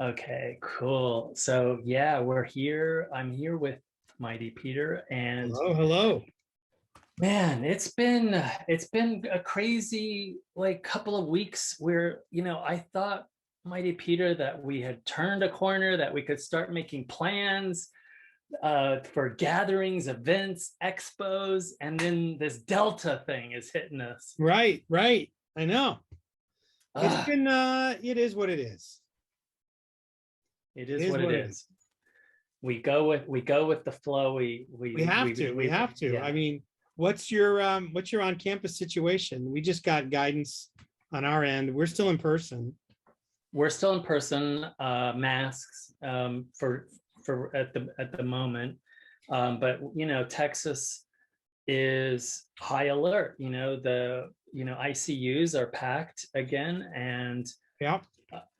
Okay, cool. So yeah, we're here. I'm here with Mighty Peter, and Hello, hello. man, it's been a crazy like couple of weeks where, I thought, Mighty Peter, that we had turned a corner, that we could start making plans for gatherings, events, expos, and then this Delta thing is hitting us. Right, right. I know. It's Ugh, been it is what it is. it It is is what it what it is. is. We go with the flow. We have to. I Yeah. mean, what's your on-campus situation? We just got guidance on our end. We're still in person. We're still in person, masks, for at the moment, but Texas is high alert. The ICUs are packed again, and Yeah.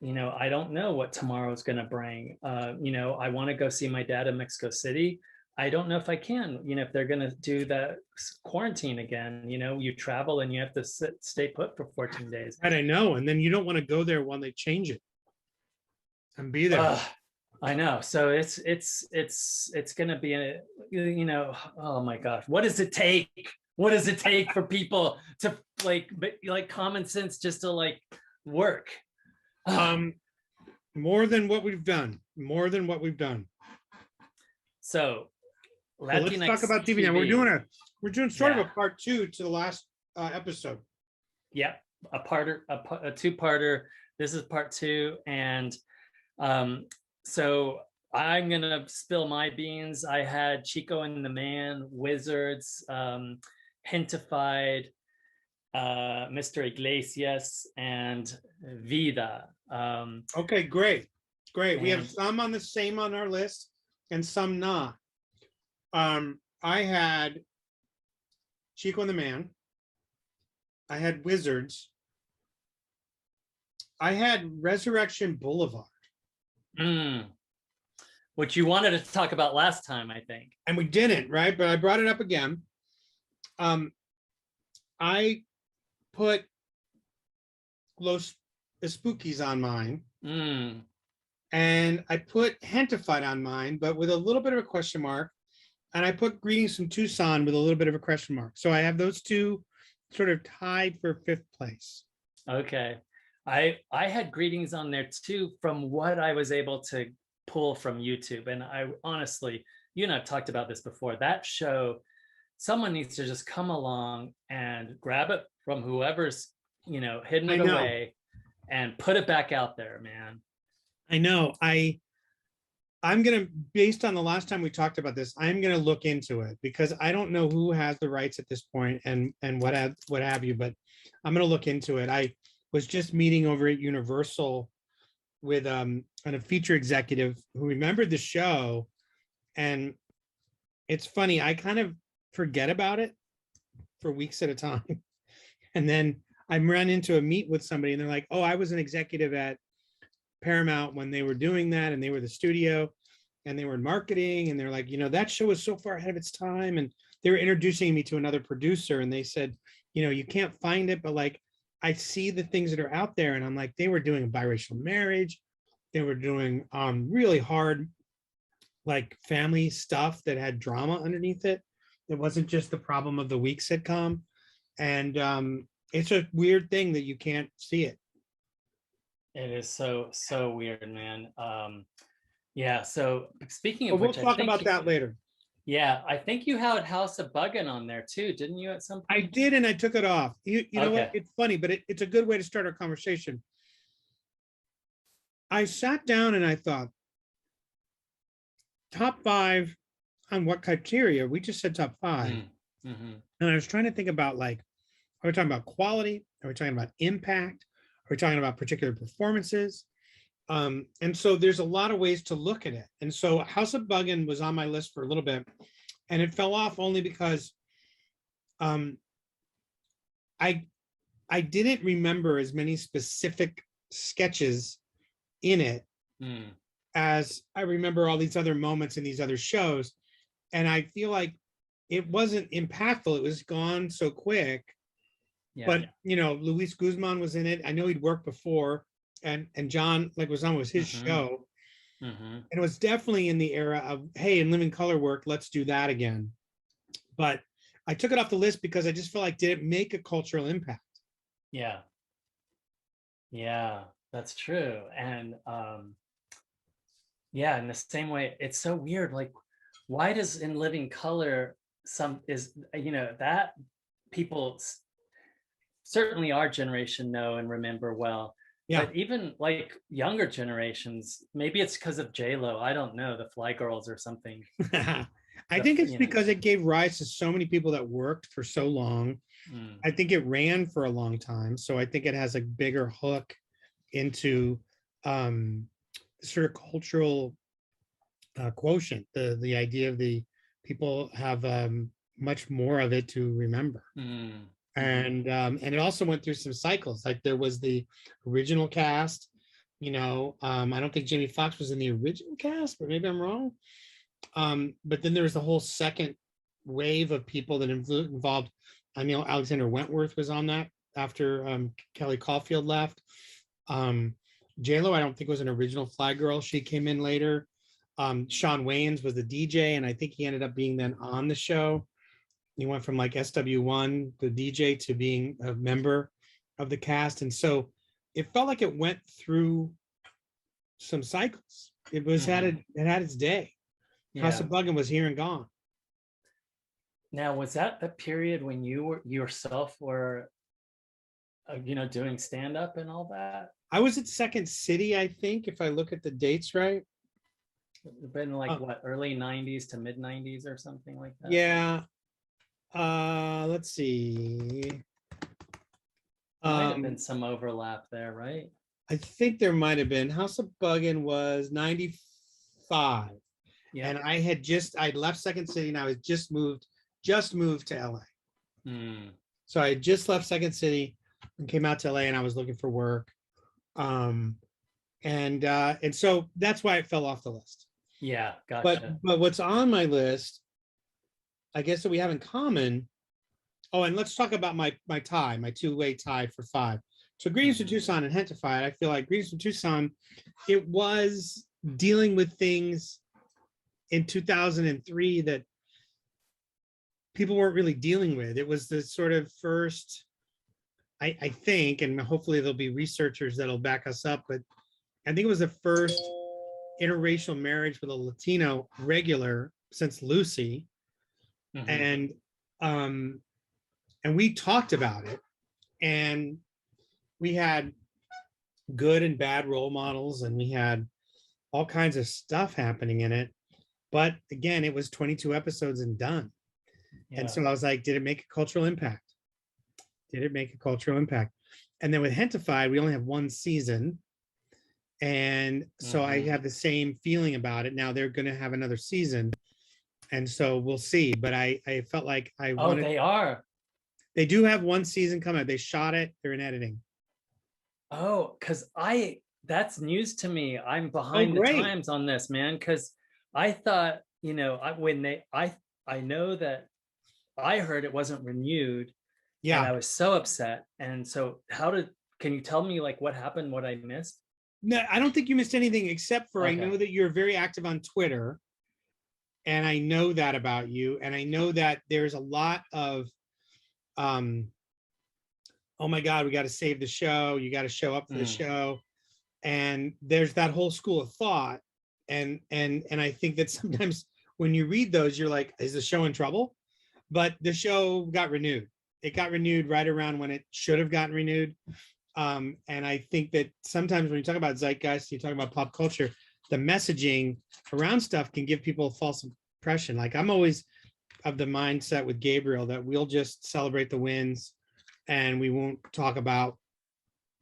I don't know what tomorrow is going to bring. I want to go see my dad in Mexico City. I don't know if I can, if they're going to do that quarantine again. You travel and you have to stay put for 14 days. Right, I know. And then you don't want to go there when they change it and be there. I know. So it's going to be oh my gosh, what does it take? What does it take for people to like common sense just to like work? More than what we've done. More than what we've done. So Let's talk about TV now. We're doing sort of a part two to the last episode. Yeah, a two-parter. This is part two, and so I'm gonna spill my beans. I had Chico and the Man, Wizards, Hintified, Mr. Iglesias, and Vida. Okay, great. We have some on the same on our list and some not. I had Chico and the Man. I had Wizards. I had Resurrection Boulevard. Which you wanted to talk about last time, I think. And we didn't, right? But I brought it up again. I put Los Spookies on mine. And I put Hentified on mine, but with a little bit of a question mark. And I put Greetings from Tucson with a little bit of a question mark. So I have those two sort of tied for fifth place. Okay. I had Greetings on there too, from what I was able to pull from YouTube. And I honestly, you and I've talked about this before, that show, someone needs to just come along and grab it from whoever's, hidden it away and put it back out there, man. I know. I'm going to, based on the last time we talked about this, I'm going to look into it because I don't know who has the rights at this point and what have you, but I'm going to look into it. I was just meeting over at Universal with a feature executive who remembered the show, and it's funny, I kind of forget about it for weeks at a time. And then I run into a meet with somebody and they're like, oh, I was an executive at Paramount when they were doing that, and they were the studio and they were in marketing, and they're like, that show was so far ahead of its time. And they were introducing me to another producer, and they said, you can't find it, but like I see the things that are out there. And I'm like, they were doing a biracial marriage, they were doing really hard like family stuff that had drama underneath it. It wasn't just the problem of the week sitcom. And it's a weird thing that you can't see it. It is so weird, man. Yeah. So speaking of which, we'll talk about that later. Yeah, I think you had House of Buggin' on there too, didn't you? At some point, I did, and I took it off. You know what? It's funny, but it's a good way to start our conversation. I sat down and I thought, top 5 on what criteria? We just said top 5, and I was trying to think about like, are we talking about quality? Are we talking about impact? Are we talking about particular performances? And so there's a lot of ways to look at it. And so House of Buggin' was on my list for a little bit, and it fell off only because I didn't remember as many specific sketches in it as I remember all these other moments in these other shows. And I feel like it wasn't impactful. It was gone so quick. Yeah, but Luis Guzman was in it. I know he'd worked before. and John Leguizamo was his Mm-hmm. show. Mm-hmm. And it was definitely in the era of, hey, in Living Color work, let's do that again. But I took it off the list because I just felt like, did it make a cultural impact? Yeah. Yeah, that's true. And yeah, in the same way, it's so weird. Like, why does In Living Color some is that people certainly our generation know and remember well, Yeah. but even like younger generations, maybe it's because of J Lo. I don't know, the Fly Girls or something. I think it's because it gave rise to so many people that worked for so long. Mm, I think it ran for a long time. So I think it has a bigger hook into um, sort of cultural quotient. The idea of the people have much more of it to remember. mm, mm-hmm. And it also went through some cycles. Like there was the original cast. I don't think Jamie Foxx was in the original cast, but maybe I'm wrong. But then there was the whole second wave of people that involved. I know Alexander Wentworth was on that after Kelly Caulfield left. Um, Lo, I don't think was an original Fly Girl. She came in later. Sean Wayans was the DJ, and I think he ended up being then on the show. He went from like SW1, the DJ, to being a member of the cast. And so it felt like it went through some cycles. Mm-hmm. It had its day. House Yeah. of Buggin was here and gone. Now, was that the period when you were yourself were, doing stand up and all that? I was at Second City, I think, if I look at the dates right. It's been like Uh, what, early 90s to mid 90s or something like that? yeah. Let's see. Might have been Um, some overlap there, right? I think there might have been. House of Buggin was 95. And Yep. I'd left Second City and I was just moved to LA. Mm, So I had just left Second City and came out to LA and I was looking for work. Um, and so that's why it fell off the list. yeah, But gotcha. but what's on my list, I guess that we have in common. Oh, and let's talk about my two-way tie for 5. So Greetings to Mhm. Tucson and Hentified, I feel like Greetings to Tucson, it was dealing with things in 2003 that people weren't really dealing with. It was the sort of first, I think, and hopefully there'll be researchers that'll back us up, but I think it was the first interracial marriage with a Latino regular since Lucy. Mhm. And um, and we talked about it, and we had good and bad role models, and we had all kinds of stuff happening in it. But again, it was 22 episodes and done. And Yeah. so I was like, did it make a cultural impact? Did it make a cultural impact? And then with Hentified, we only have one season. And so I Mhm. have the same feeling about it. Now they're going to have another season. And so we'll see. But I felt like I Oh, wanted, they are. they do have one season coming. They shot it, they're in editing. Oh, because that's news to me. I'm Oh, behind the great. times on this, man. Because I thought, I know that I heard it wasn't renewed, and Yeah. I was so upset. And so, can you tell me like what happened, what I missed? No, I don't think you missed anything except for I Okay. know that you're very active on Twitter. And I know that about you. And I know that there's a lot of um, oh my God, we got to save the show. You got to show up for the Mm, show. And there's that whole school of thought. And I think that sometimes when you read those, you're like, is the show in trouble? But the show got renewed. It got renewed right around when it should have gotten renewed. And I think that sometimes when you talk about zeitgeist, you talk about pop culture, the messaging around stuff can give people a false impression. Like I'm always of the mindset with Gabriel that we'll just celebrate the wins and we won't talk about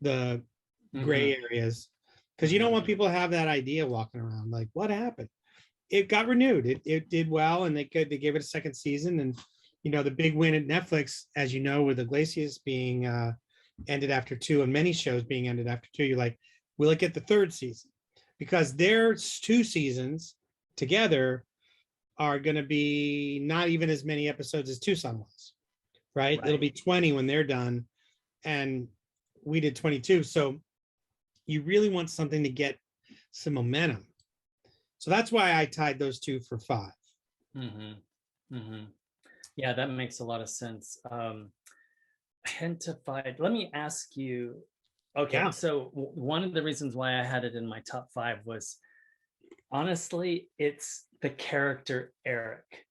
the gray mhm, areas because you don't mhm. want people to have that idea walking around like what happened. It got renewed. It did well, and they gave it a second season. And the big win at Netflix, as you know, with Iglesias being ended after 2 and many shows being ended after 2, you're like, will it get the third season? Because there's 2 seasons together are going to be not even as many episodes as Tucson was, right? It'll Right. be 20 when they're done, and we did 22. So you really want something to get some momentum. So that's why I tied those two for 5. Mm-hmm. Mm-hmm. Yeah, that makes a lot of sense. Identified. Let me ask you. Okay, Yeah. so one of the reasons why I had it in my top 5 was honestly, it's the character Eric.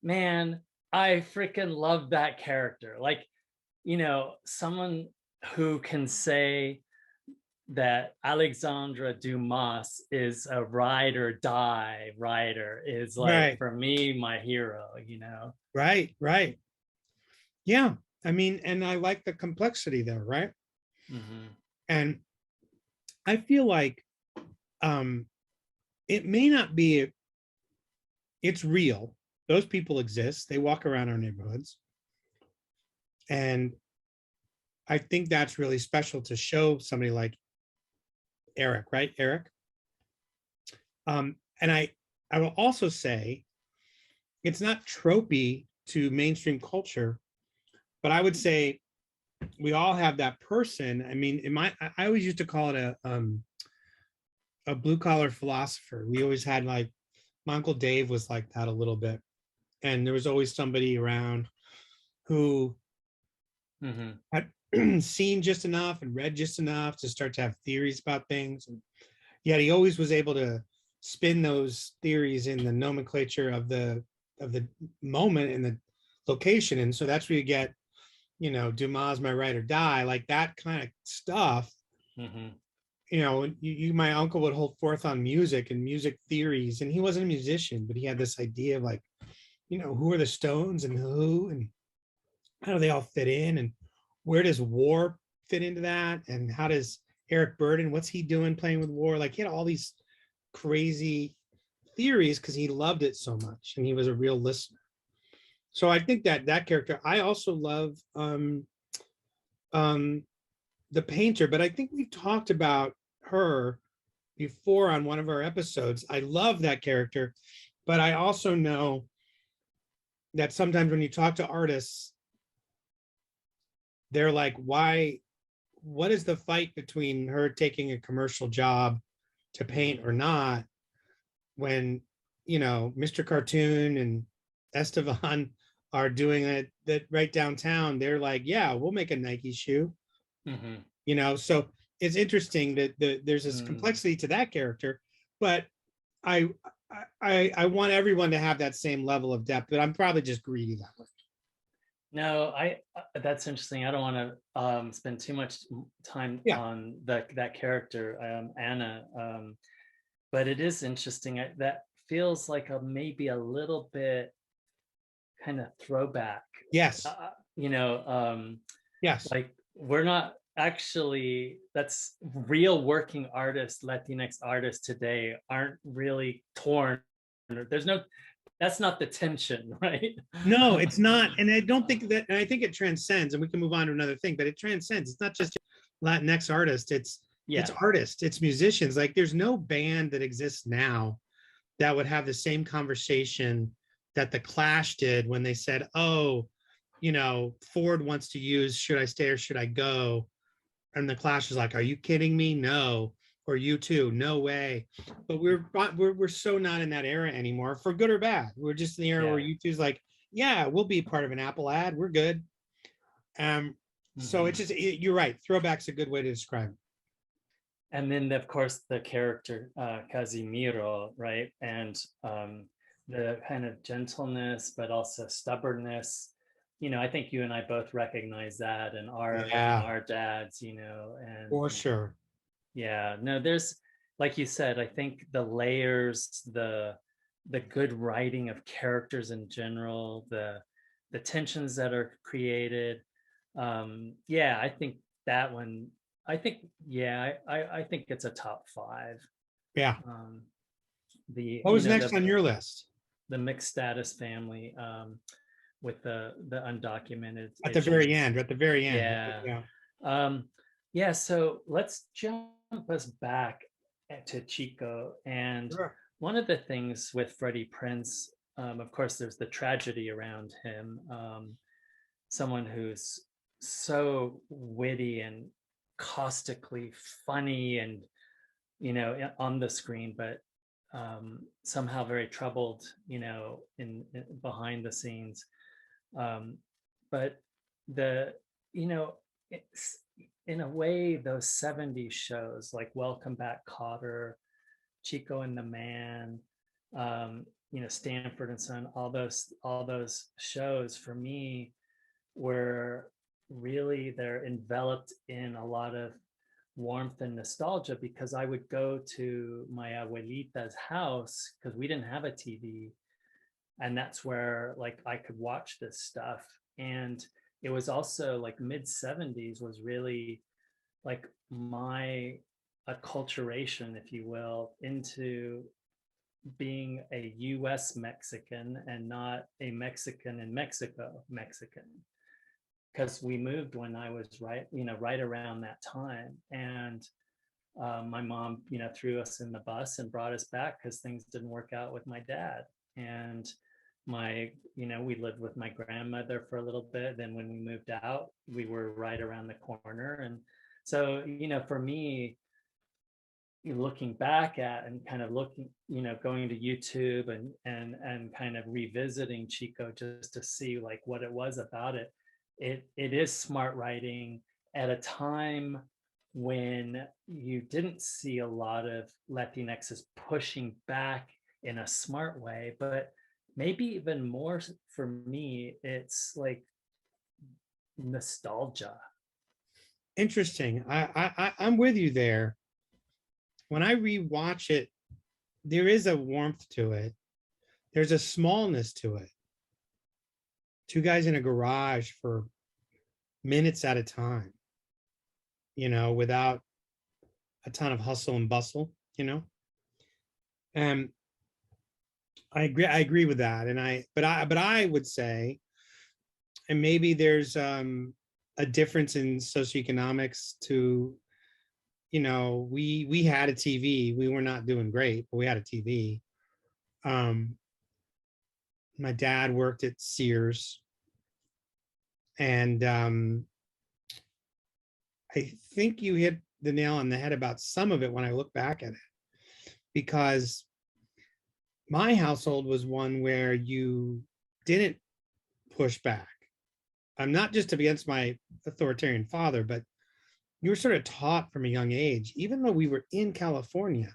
Man, I freaking love that character. Like, someone who can say that Alexandra Dumas is a ride or die writer is like Right. for me my hero. Right. Right. Yeah. I mean, and I like the complexity there, right? Hmm. And I feel like um it may not be, it's real. Those people exist. They walk around our neighborhoods. And I think that's really special to show somebody like Eric, right? Eric. And I will also say it's not tropey to mainstream culture, but I would say we all have that person. I mean, I always used to call it a blue collar philosopher. We always had like my Uncle Dave was like that a little bit. And there was always somebody around who Hmm. had seen just enough and read just enough to start to have theories about things. And yet he always was able to spin those theories in the nomenclature of the moment and the location. And so that's where you get, Dumas, my ride or die, like that kind of stuff. Hmm. My uncle would hold forth on music and music theories, and he wasn't a musician, but he had this idea of like, who are the Stones and who, and how do they all fit in, and where does War fit into that, and how does Eric Burden, what's he doing playing with War? Like he had all these crazy theories because he loved it so much and he was a real listener. So I think that character. I also love um, the painter, but I think we've talked about her before on one of our episodes. I love that character, but I also know that sometimes when you talk to artists, they're like, why, what is the fight between her taking a commercial job to paint or not when, Mr. Cartoon and Estevan are doing it that right downtown? They're like, yeah, we'll make a Nike shoe, Hmm. so it's interesting that there's this Mm. complexity to that character, but I, I want everyone to have that same level of depth, but I'm probably just greedy that way. No, that's interesting. I don't want to spend too much time Yeah. on that character, Anna. But it is interesting. That feels like maybe a little bit kind of throwback. Yes. You know, Yes. like we're not actually. That's real working artists, Latinx artists today aren't really torn. There's no. That's not the tension, right? No, it's not. And I don't think that, and I think it transcends, and we can move on to another thing, but it transcends. It's not just Latinx artists, it's Yeah. artists, it's musicians. Like there's no band that exists now that would have the same conversation that the Clash did when they said, oh, Ford wants to use should I stay or should I go? And the Clash is like, are you kidding me? No. Or you too, no way. But we're so not in that era anymore, for good or bad. We're just in the era where Yeah. U2's like, yeah, we'll be part of an Apple ad. We're good. So it's Hmm. just you're right. Throwback's a good way to describe it. And then of course the character Casimiro, right? And the kind of gentleness but also stubbornness. I think you and I both recognize that in Yeah, our dads, and for sure. yeah, no, there's, like you said, I think the layers, the good writing of characters in general, the tensions that are created. Yeah, I think that one, I think, yeah, I think it's a top 5. Yeah. Um, the, What was next on your list? the mixed status family, with the undocumented At the very issues. end, at the very end. Yeah. Yeah. Um, yeah, so let's jump us back to Chico. And Sure. one of the things with Freddie Prince, of course, there's the tragedy around him. Someone who's so witty and caustically funny and, on the screen, but somehow very troubled, in behind the scenes. Um, but the, it's in a way, those 70s shows like Welcome Back, Kotter, Chico and the Man, Stanford and Son, all those shows for me were really, they're enveloped in a lot of warmth and nostalgia, because I would go to my abuelita's house because we didn't have a TV, and that's where like I could watch this stuff. And it was also like mid 70s was really like my acculturation, if you will, into being a US Mexican and not a Mexican in Mexico Mexican, because we moved when I was right around that time. And my mom, threw us in the bus and brought us back because things didn't work out with my dad. And we lived with my grandmother for a little bit. Then when we moved out, we were right around the corner. And so, for me, looking back at and kind of looking, going to YouTube and kind of revisiting Chico just to see like what it was about it. It is smart writing at a time when you didn't see a lot of Latinxs pushing back in a smart way, but maybe even more for me, it's like nostalgia. Interesting. I'm with you there. When I rewatch it, there is a warmth to it. There's a smallness to it. Two guys in a garage for minutes at a time, without a ton of hustle and bustle, And I agree with that. But I would say, and maybe there's a difference in socioeconomics to, we had a TV. We were not doing great, but we had a TV. My dad worked at Sears, and I think you hit the nail on the head about some of it when I look back at it, because my household was one where you didn't push back. I'm not just against my authoritarian father, but you were sort of taught from a young age, even though we were in California,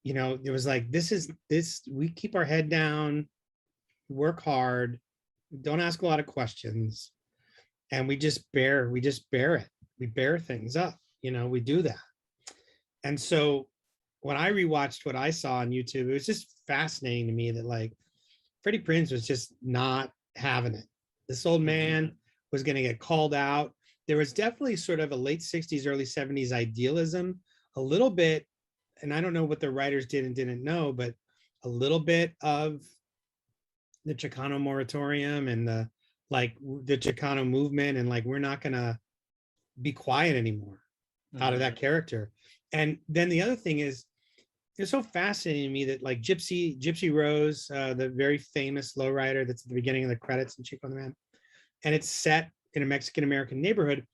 it was like, we keep our head down, work hard, don't ask a lot of questions, and we just bear it. We bear things up, we do that. And so when I rewatched what I saw on YouTube, it was just fascinating to me that like Freddie Prinze was just not having it. This old man was going to get called out. There was definitely sort of a late 60s, early 70s idealism, a little bit, and I don't know what the writers did and didn't know, but a little bit of the Chicano moratorium and the Chicano movement, and like, we're not going to be quiet anymore out of that character. And then the other thing is, it's so fascinating to me that like Gypsy Rose, the very famous lowrider that's at the beginning of the credits in Chico and the Man, and it's set in a Mexican American neighborhood.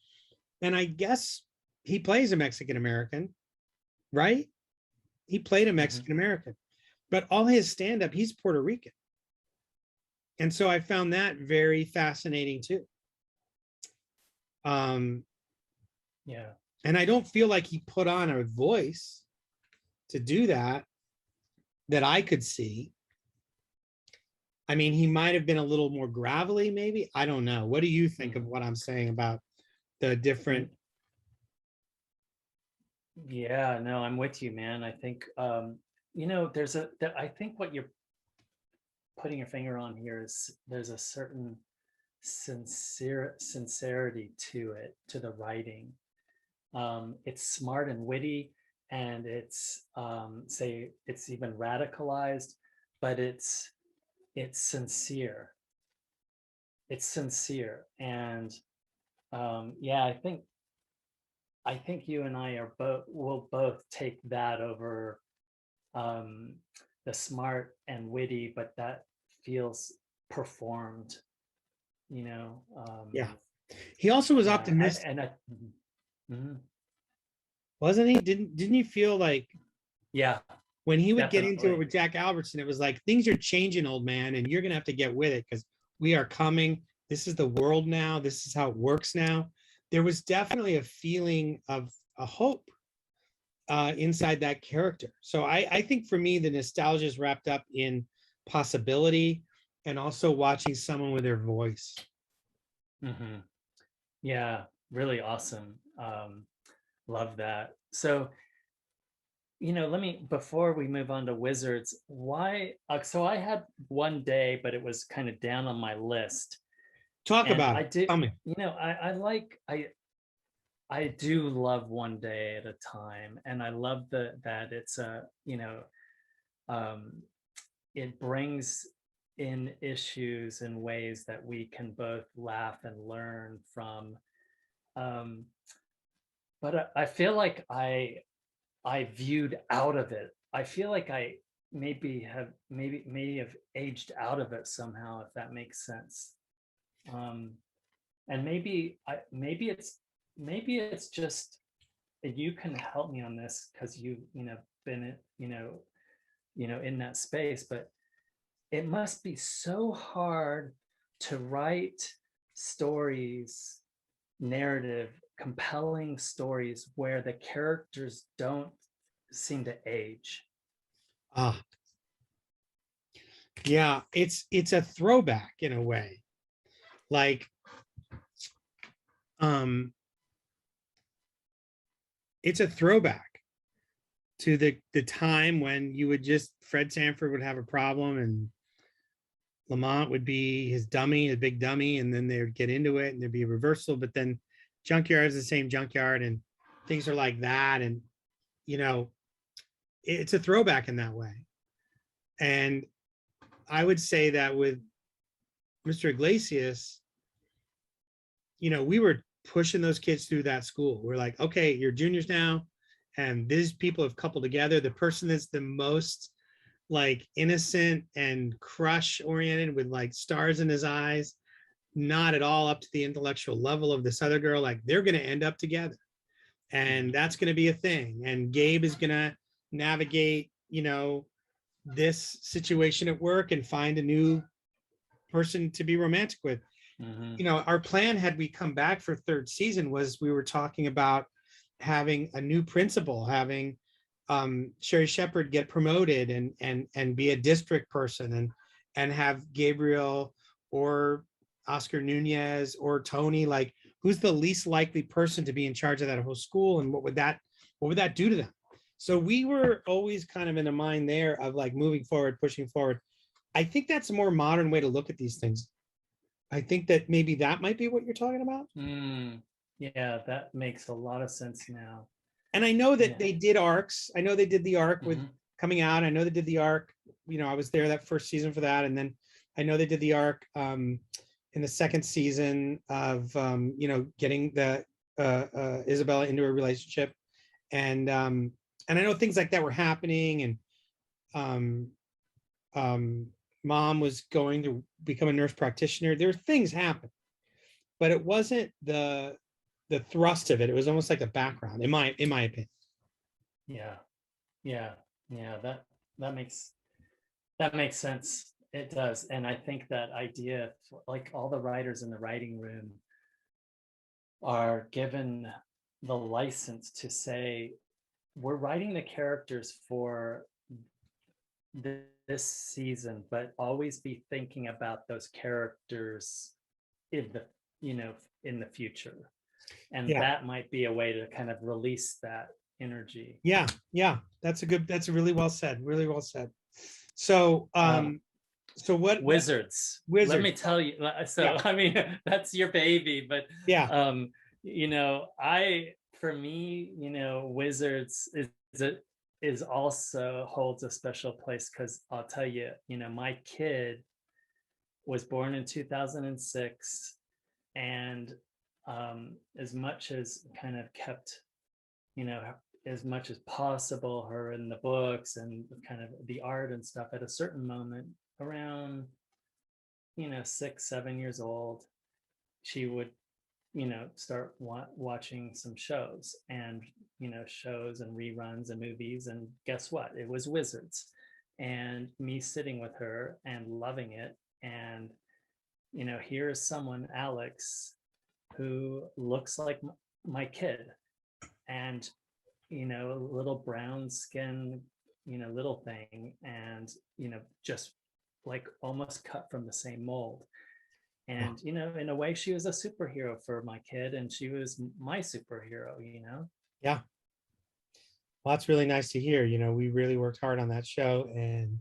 And I guess he plays a Mexican American, right? He played a Mexican American, but all his stand-up, he's Puerto Rican. And so I found that very fascinating too. Yeah. And I don't feel like he put on a voice to do that I could see. I mean, he might have been a little more gravelly, maybe. I don't know. What do you think of what I'm saying about the different? Yeah, no, I'm with you, man. I think, I think what you're putting your finger on here is there's a certain sincerity to it, to the writing. It's smart and witty, and it's it's even radicalized, but it's sincere. It's sincere. And yeah, I think you and I will both take that over the smart and witty, but that feels performed, Yeah. He also was yeah, optimistic. Mhm. wasn't he? Didn't you feel like Yeah, when he would get into it definitely. with Jack Albertson, it was like things are changing, old man, and you're gonna have to get with it because we are coming. This is the world now. This is how it works now. There was definitely a feeling of a hope inside that character. So I think for me, the nostalgia is wrapped up in possibility and also watching someone with their voice. Hmm. Yeah, really awesome. Love that. So, let me, before we move on to Wizards, why? So I had one day, but it was kind of down on my list. Talk And about I it. did, Tell me. I do love one day at a time. And I love that it's um, it brings in issues in ways that we can both laugh and learn from. Um, but I feel like I viewed out of it. I feel like I maybe have aged out of it somehow, if that makes sense. Um, and maybe it's just, you can help me on this because you've been in that space, but it must be so hard to write stories, narrative, compelling stories where the characters don't seem to age. Ah, yeah, it's a throwback in a way. Like, um, it's a throwback to the time when you would just Fred Sanford would have a problem and Lamont would be his dummy, his big dummy, and then they would get into it and there'd be a reversal. But then Junkyard is the same Junkyard, and things are like that. And you know, it's a throwback in that way. And I would say that with Mr. Iglesias, we were pushing those kids through that school. We're like, okay, you're juniors now, and these people have coupled together. The person that's the most like innocent and crush oriented with like stars in his eyes, not at all up to the intellectual level of this other girl, like they're going to end up together. And Mhm. that's going to be a thing. And Gabe is going to navigate, this situation at work and find a new person to be romantic with. Mhm. Our plan had we come back for third season was we were talking about having a new principal, having Sherry Shepard get promoted and be a district person and have Gabriel or Oscar Nunez or Tony, like who's the least likely person to be in charge of that whole school and what would that do to them? So we were always kind of in a mind there of like moving forward, pushing forward. I think that's a more modern way to look at these things. I think that maybe that might be what you're talking about. Mm. Yeah, that makes a lot of sense now. And I know that Yeah. they did arcs. I know they did the arc with Mhm. coming out. I know they did the arc. I was there that first season for that, and then I know they did the arc in the second season of getting the Isabella into a relationship, and I know things like that were happening, and um, um, mom was going to become a nurse practitioner. There were things happening, but it wasn't the thrust of it. It was almost like the background, in my opinion. Yeah. Yeah. Yeah. That makes sense. It does. And I think that idea, like all the writers in the writing room are given the license to say, we're writing the characters for this season, but always be thinking about those characters in the you know in the future, and Yeah, that might be a way to kind of release that energy. yeah. That's really well said. Really well said. So, um what Wizards, let wizards? me tell you. Yeah, So I mean, that's your baby, but yeah. I for me, Wizards is also holds a special place, because I'll tell you, my kid was born in 2006, and as much as kind of kept, you know as much as possible, her in the books and kind of the art and stuff, at a certain moment around 6 7 years old, she would start watching some shows and, shows and reruns and movies. And guess what? It was Wizards. And me sitting with her and loving it. And, here is someone, Alex, who looks like my kid. And, little brown skin, little thing. And, just like almost cut from the same mold. And in a way, she was a superhero for my kid, and she was my superhero. Yeah. Well, that's really nice to hear. We really worked hard on that show, and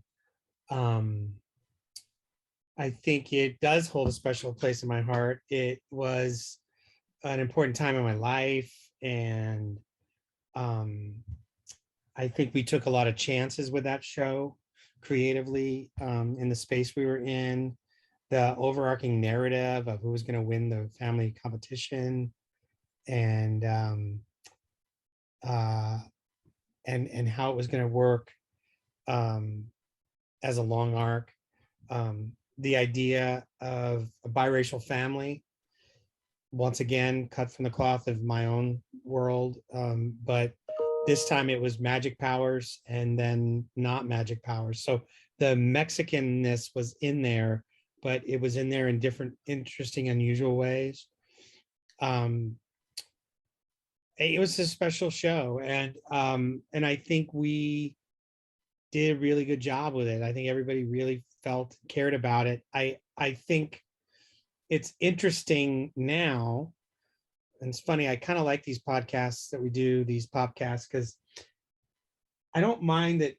I think it does hold a special place in my heart. It was an important time in my life, and I think we took a lot of chances with that show creatively, in the space we were in, the overarching narrative of who was going to win the family competition, and and how it was going to work, as a long arc. The idea of a biracial family, once again, cut from the cloth of my own world, but this time it was magic powers and then not magic powers. So the Mexicanness was in there, but it was in there in different, interesting, unusual ways. It was a special show, and I think we did a really good job with it. I think everybody really cared about it. I think it's interesting now, and it's funny, I kind of like these podcasts that we do, these podcasts, because I don't mind that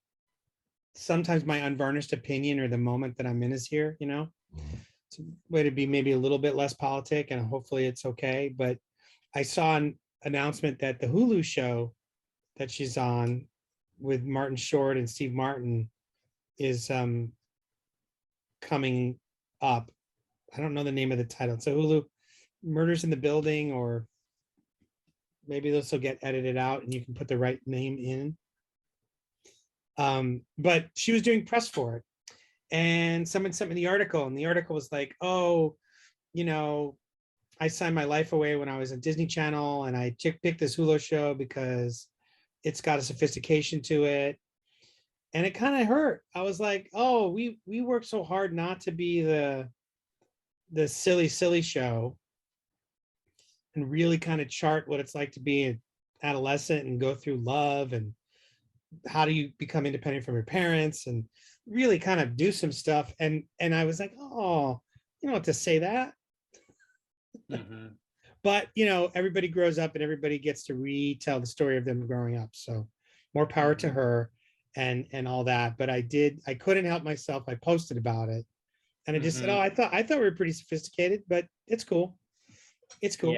sometimes my unvarnished opinion or the moment that I'm in is here, it's a way to be maybe a little bit less politic, and hopefully it's okay. But I saw an announcement that the Hulu show that she's on with Martin Short and Steve Martin is coming up. I don't know the name of the title. So Hulu, Murders in the Building, or maybe this will get edited out and you can put the right name in. But she was doing press for it, and someone sent me the article, and the article was like, oh, I signed my life away when I was at Disney Channel, and I picked this Hulu show because it's got a sophistication to it. And it kind of hurt. I was like, oh, we worked so hard not to be the silly show, and really kind of chart what it's like to be an adolescent and go through love, and how do you become independent from your parents, and really kind of do some stuff. And I was like, oh, you don't have to say that. Mm-hmm. But everybody grows up and everybody gets to retell the story of them growing up. So more power to her, and all that. But I couldn't help myself. I posted about it, and I just said, oh, I thought we were pretty sophisticated, but it's cool. It's cool.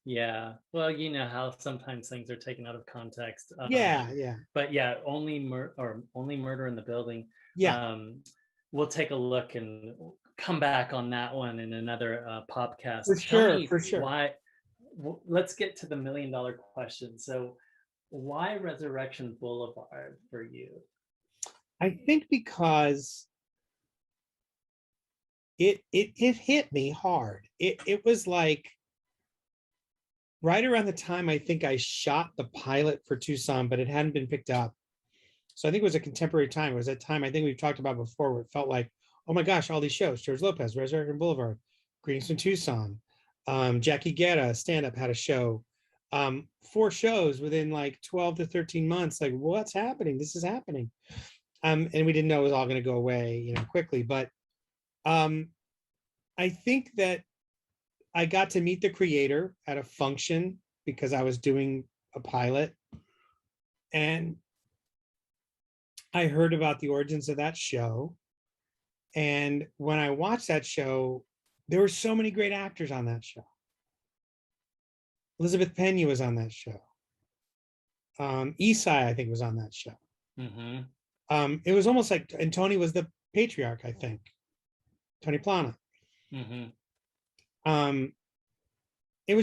Yeah. Well, you know how sometimes things are taken out of context. Yeah. But yeah, only Murder in the Building. Yeah. We'll take a look and come back on that one in another podcast. For sure. Why? Let's get to the $1 million question. So, why Resurrection Boulevard for you? I think because it hit me hard. It was like right around the time I think I shot the pilot for Tucson, but it hadn't been picked up. So I think it was a contemporary time. It was a time I think we've talked about before where it felt like, oh my gosh, all these shows, George Lopez, Resurrection Boulevard, Greetings from Tucson, Jackie Guerra, stand-up, had a show, 4 shows within like 12 to 13 months. Like, what's happening? This is happening. And we didn't know it was all going to go away, quickly. But I think that I got to meet the creator at a function because I was doing a pilot, and I heard about the origins of that show. And when I watched that show, there were so many great actors on that show. Elizabeth Pena was on that show. Esai, I think, was on that show. Mm-hmm. It was almost like, and Tony was the patriarch, I think. Tony Plana. Mm-hmm. It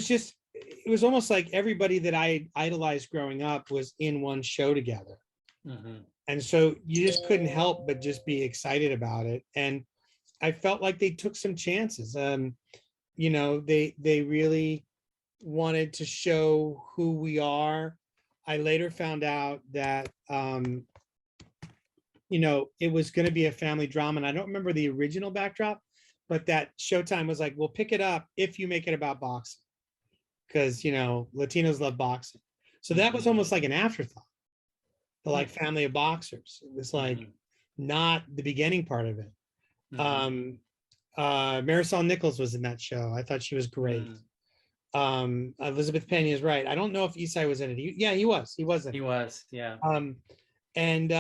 was almost like everybody that I idolized growing up was in one show together. Mm-hmm. And so you just couldn't help but just be excited about it. And I felt like they took some chances. They really wanted to show who we are. I later found out that you know, it was going to be a family drama, and I don't remember the original backdrop, but that Showtime was like, we'll pick it up if you make it about boxing, because you know Latinos love boxing. So that was Mhm. almost like an afterthought, the like Hmm. family of boxers. It was like Mhm. not the beginning part of it. Mhm. Um, Marisol Nichols was in that show. I thought she was great. Mm. Elizabeth Pena is right. I don't know if Isai was in it. Yeah, he was. He was in He it. was, yeah. And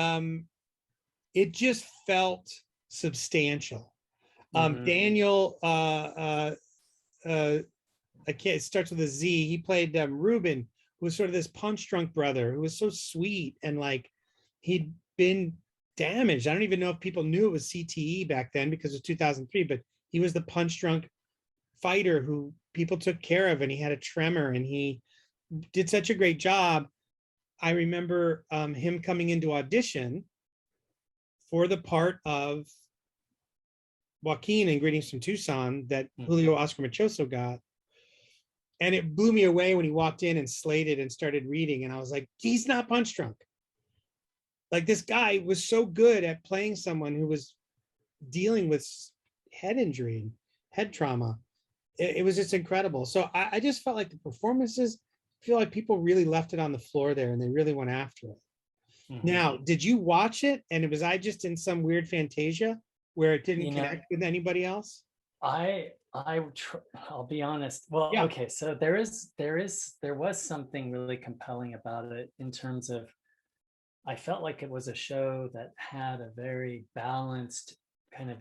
it just felt substantial. Mhm. Daniel, uh, I can't, it starts with a Z. He played Ruben, who was sort of this punch drunk brother who was so sweet and like he'd been damaged. I don't even know if people knew it was CTE back then because it was 2003, but he was the punch drunk fighter who people took care of, and he had a tremor and he did such a great job. I remember him coming into audition for the part of Joaquin in Greetings from Tucson that Mhm. Julio Oscar Machoso got. And it blew me away when he walked in and slated and started reading. And I was like, he's not punch drunk. Like this guy was so good at playing someone who was dealing with head injury and head trauma. It was just incredible. So I just felt like the performances, I feel like people really left it on the floor there and they really went after it. Mhm. Now, did you watch it? And was I just in some weird fantasia where it didn't You know, connect with anybody else? I'll be honest. Well, Yeah. okay, so there was something really compelling about it in terms of I felt like it was a show that had a very balanced kind of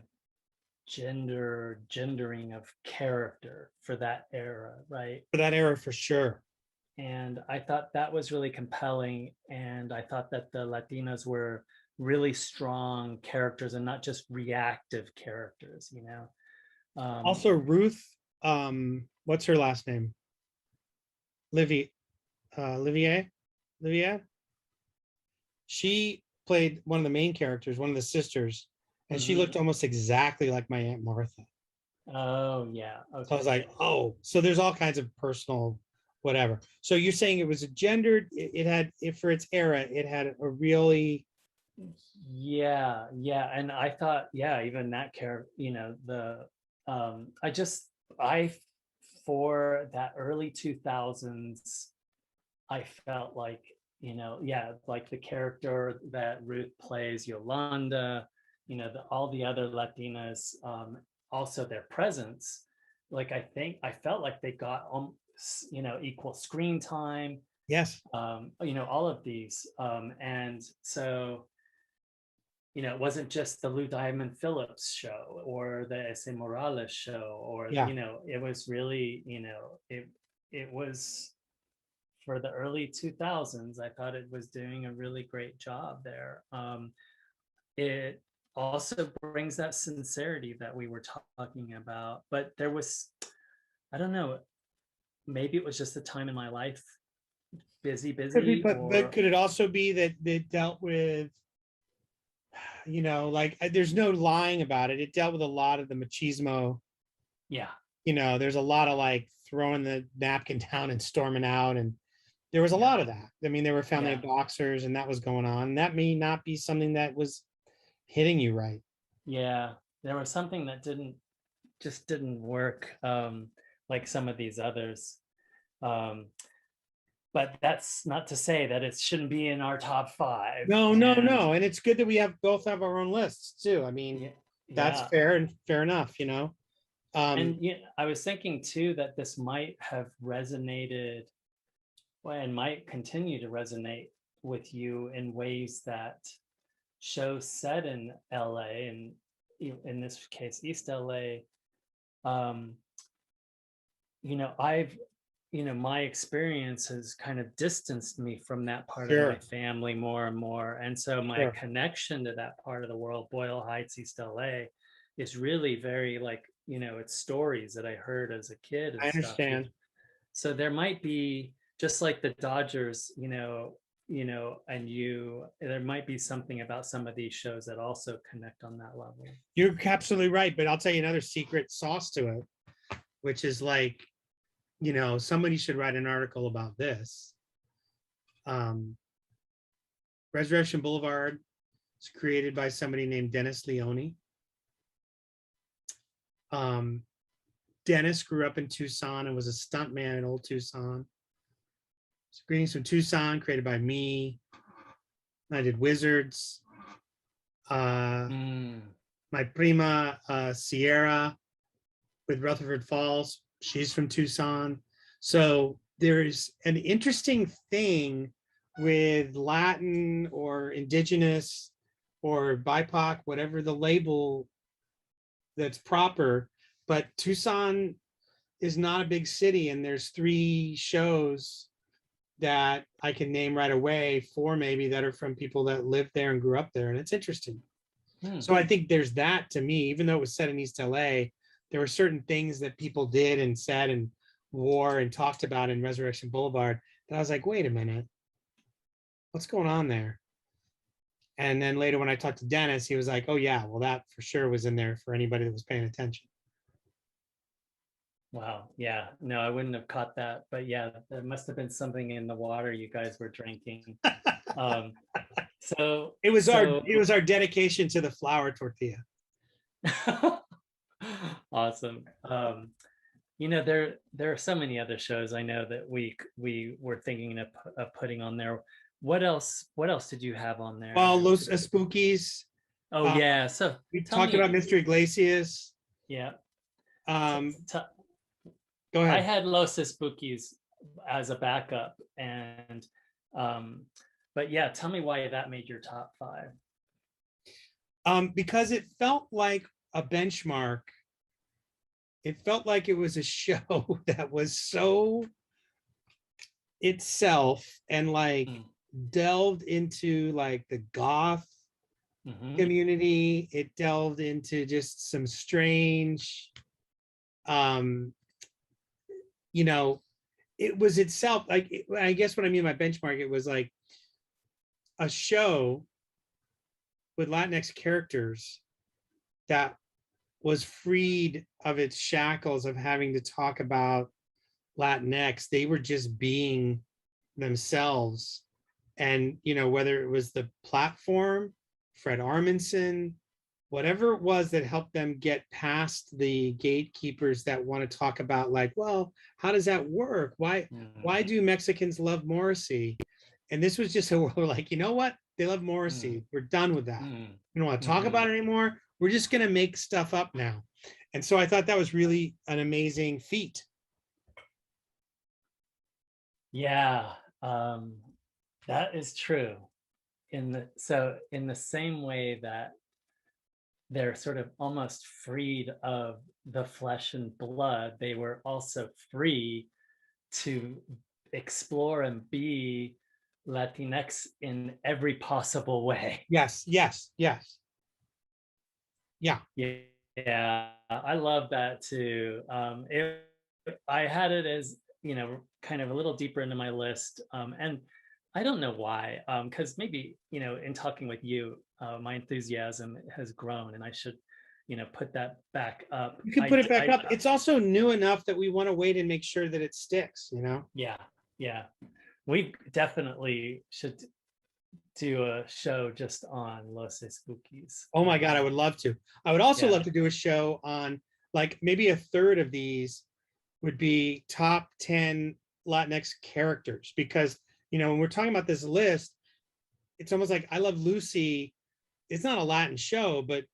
gendering of character for that era, right? For that era, for sure. And I thought that was really compelling. And I thought that the Latinos were really strong characters and not just reactive characters, you know. Also, Ruth, what's her last name? Livy, Livier, Livier. She played one of the main characters, one of the sisters, and she Mhm. looked almost exactly like my Aunt Martha. Oh yeah, So I was okay. like, oh, so there's all kinds of personal whatever. So you're saying it was a gendered, it had, it for its era, it had a really, Yeah, yeah. And I thought, yeah, even that character, you know, I just, I, for that early 2000s, I felt like, you know, yeah, like the character that Ruth plays, Yolanda, you know, all the other Latinas, also their presence, like I felt like they got, you know, equal screen time, yes, you know, all of these. And so, you know, it wasn't just the Lou Diamond Phillips show or the Ese Morales show, or, yeah. you know, it was really, you know, it was for the early 2000s. I thought it was doing a really great job there. It also brings that sincerity that we were talking about, but there was, I don't know, maybe it was just the time in my life, Could be, busy, but or could it also be that they dealt with, you know, like there's no lying about it. It dealt with a lot of the machismo. yeah, You know, there's a lot of like throwing the napkin down and storming out, and there was a yeah, lot of that. I mean, there were family yeah, of boxers, and that was going on. And that may not be something that was hitting you right. yeah. There was something that didn't work, like some of these others. Um, but that's not to say that it shouldn't be in our top five. No, no, And no. And it's good that we have both have our own lists too. I mean, yeah, that's yeah. fair and fair enough, you know. And yeah, I was thinking too that this might have resonated, well, and might continue to resonate with you in ways that shows set in LA, and in this case East LA. um you know, you know, my experience has kind of distanced me from that part of my Sure, family more and more, and so my sure. connection to that part of the world, Boyle Heights, East LA, is really very, like, you know, it's stories that I heard as a kid I and stuff. understand. So there might be, just like the Dodgers, you know, and there might be something about some of these shows that also connect on that level. You're absolutely right. But I'll tell you another secret sauce to it, which is like you know, somebody should write an article about this. Resurrection Boulevard was created by somebody named Dennis Leone. Dennis grew up in Tucson and was a stuntman in old Tucson. So Greetings from Tucson, created by me. I did Wizards. My prima Sierra with Rutherford Falls, she's from Tucson. So there's an interesting thing with Latin or indigenous or BIPOC, whatever the label that's proper, but Tucson is not a big city, and there's 3 shows that I can name right away, 4 maybe, that are from people that lived there and grew up there, and it's interesting. So I think there's that to me, even though it was set in East LA, there were certain things that people did and said and wore and talked about in Resurrection Boulevard that I was like, wait a minute, what's going on there? And then later when I talked to Dennis, he was like, oh yeah, well that for sure was in there for anybody that was paying attention. Wow. Yeah. No, I wouldn't have caught that. But yeah, there must have been something in the water you guys were drinking. So it was our dedication to the flour tortilla. Awesome. You know, there are so many other shows I know that we were thinking of putting on there. What else did you have on there? Well, Los Spookies. Oh yeah. So we talked about Mr. Iglesias. Yeah. Go ahead. I had Los Spookies as a backup, and but yeah, tell me why that made your top 5. Because it felt like a benchmark. It felt like it was a show that was so itself and like delved into like the goth community. It delved into just some strange, you know, it was itself like, I guess what I mean by benchmark, it was like a show with Latinx characters that was freed of its shackles of having to talk about Latinx. They were just being themselves. And, you know, whether it was the platform, Fred Armisen, whatever it was that helped them get past the gatekeepers that want to talk about like, well, how does that work? Why do Mexicans love Morrissey? And this was just we're like, you know what? They love Morrissey. We're done with that. We don't want to talk about it anymore. We're just going to make stuff up now. And so I thought that was really an amazing feat. Yeah, that is true. In the same way that they're sort of almost freed of the flesh and blood, they were also free to explore and be Latinx in every possible way. Yes. Yeah. Yeah, I love that too. I had it as, you know, kind of a little deeper into my list, and I don't know why, because maybe, you know, in talking with you, my enthusiasm has grown, and I should, you know, put that back up. You can put it back up. It's also new enough that we want to wait and make sure that it sticks, you know? Yeah. We definitely should do a show just on Los Spookies. Oh my God, I would love to. I would also love to do a show on like maybe a third of these would be top 10 Latinx characters, because, you know, when we're talking about this list, it's almost like I Love Lucy. It's not a Latin show, but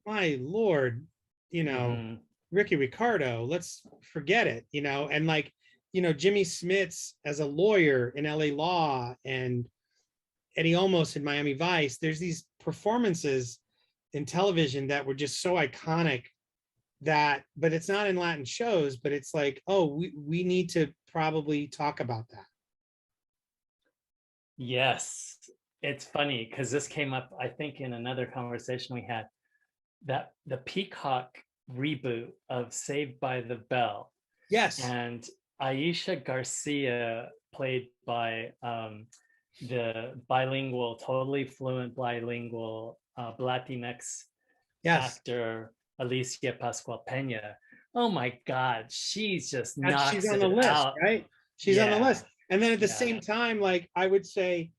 my Lord, you know, Ricky Ricardo, let's forget it, you know, and like, you know, Jimmy Smits as a lawyer in LA Law and Eddie Olmos in Miami Vice. There's these performances in television that were just so iconic that, but it's not in Latin shows, but it's like, oh, we need to probably talk about that. Yes, it's funny because this came up, I think, in another conversation we had, that the Peacock reboot of Saved by the Bell. Yes. And Aisha Garcia, played by the bilingual, totally fluent bilingual Latinx actor Alicia Pascual Peña, oh my God, she's just She's knocks on the it list, out. right? She's on the Yeah, list. And then at the yeah, same time, like I would say,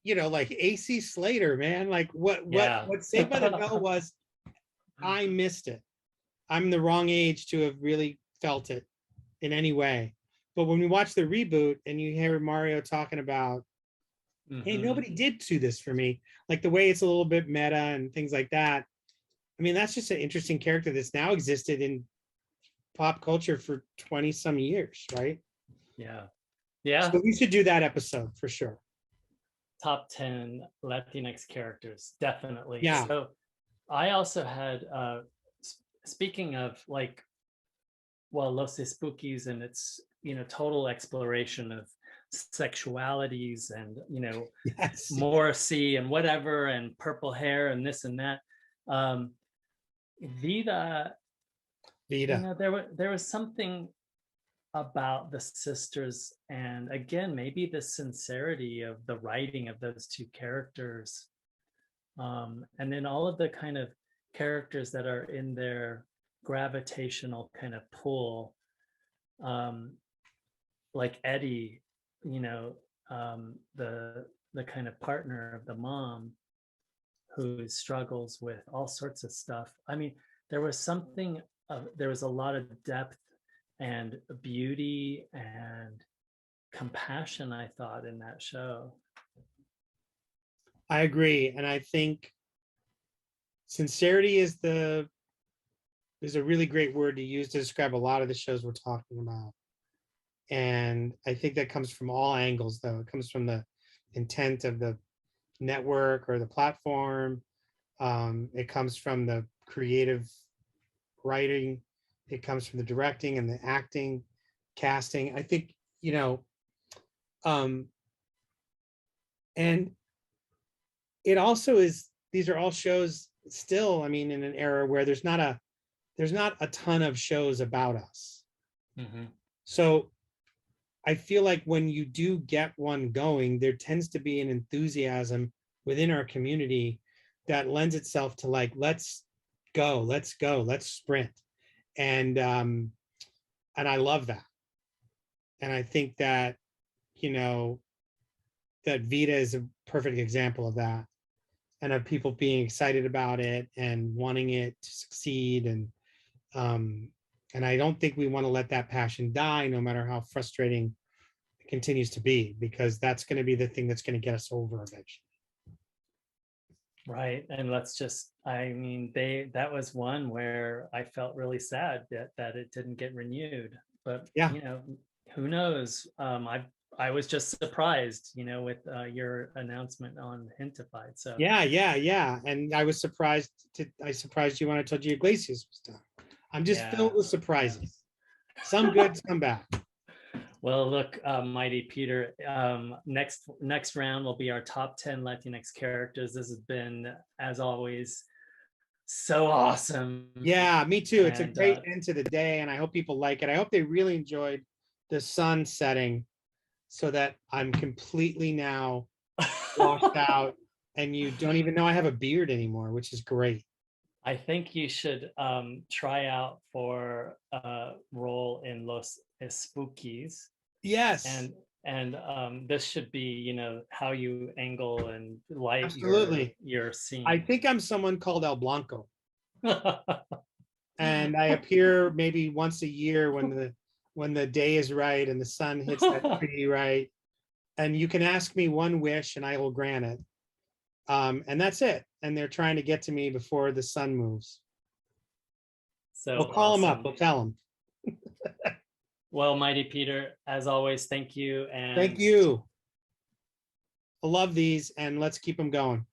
like AC Slater, man, like yeah. what Saved by the Bell was, I missed it. I'm the wrong age to have really felt it in any way. But when we watch the reboot and you hear Mario talking about, hey, Hmm. nobody did do this for me, like the way it's a little bit meta and things like that. I mean, that's just an interesting character that's now existed in pop culture for 20 some years, right? Yeah, yeah. So we should do that episode for sure. Top 10 Latinx characters, definitely. Yeah. So I also had, speaking of like, well, Los Spookies and its, total exploration of sexualities and, Yes. Morrissey and whatever, and purple hair and this and that. Um, Vida, Vita. there was something about the sisters, and again, maybe the sincerity of the writing of those two characters, and then all of the kind of characters that are in their gravitational kind of pull, um, like Eddie, you know, the kind of partner of the mom who struggles with all sorts of stuff. I mean, there was something there was a lot of depth and beauty and compassion, I thought, in that show. I agree. And I think sincerity is a really great word to use to describe a lot of the shows we're talking about. And I think that comes from all angles, though. It comes from the intent of the network or the platform. It comes from the creative writing. It comes from the directing and the acting, casting. I think, um, and it also is, these are all shows still, I mean, in an era where there's not a ton of shows about us. Mm-hmm. So I feel like when you do get one going, there tends to be an enthusiasm within our community that lends itself to like, let's go, let's sprint. And I love that. And I think that, that Vita is a perfect example of that, and of people being excited about it and wanting it to succeed. And I don't think we want to let that passion die, no matter how frustrating it continues to be, because that's going to be the thing that's going to get us over eventually. Right. And I mean, that was one where I felt really sad that it didn't get renewed. But, Yeah. Who knows? I was just surprised, with your announcement on Hintified. So Yeah. And I surprised you when I told you Iglesias was done. I'm just yeah, filled with surprises. Some good, some bad. Well, look, Mighty Peter, next round will be our top 10 Latinx characters. This has been, as always, so awesome. Yeah, me too. It's a And great end to the day, and I hope people like it. I hope they really enjoyed the sun setting, so that I'm completely now washed out, and you don't even know I have a beard anymore, which is great. I think you should try out for a role in Los Spookies. Yes, And this should be, how you angle and light absolutely. your I scene. think I'm someone called El Blanco, and I appear maybe once a year when the day is right and the sun hits that tree right. And you can ask me one wish and I will grant it. And that's it. And they're trying to get to me before the sun moves. So We'll call them up. awesome. We'll tell them. Well, Mighty Peter, as always, thank you. And Thank you. I love these, and let's keep them going.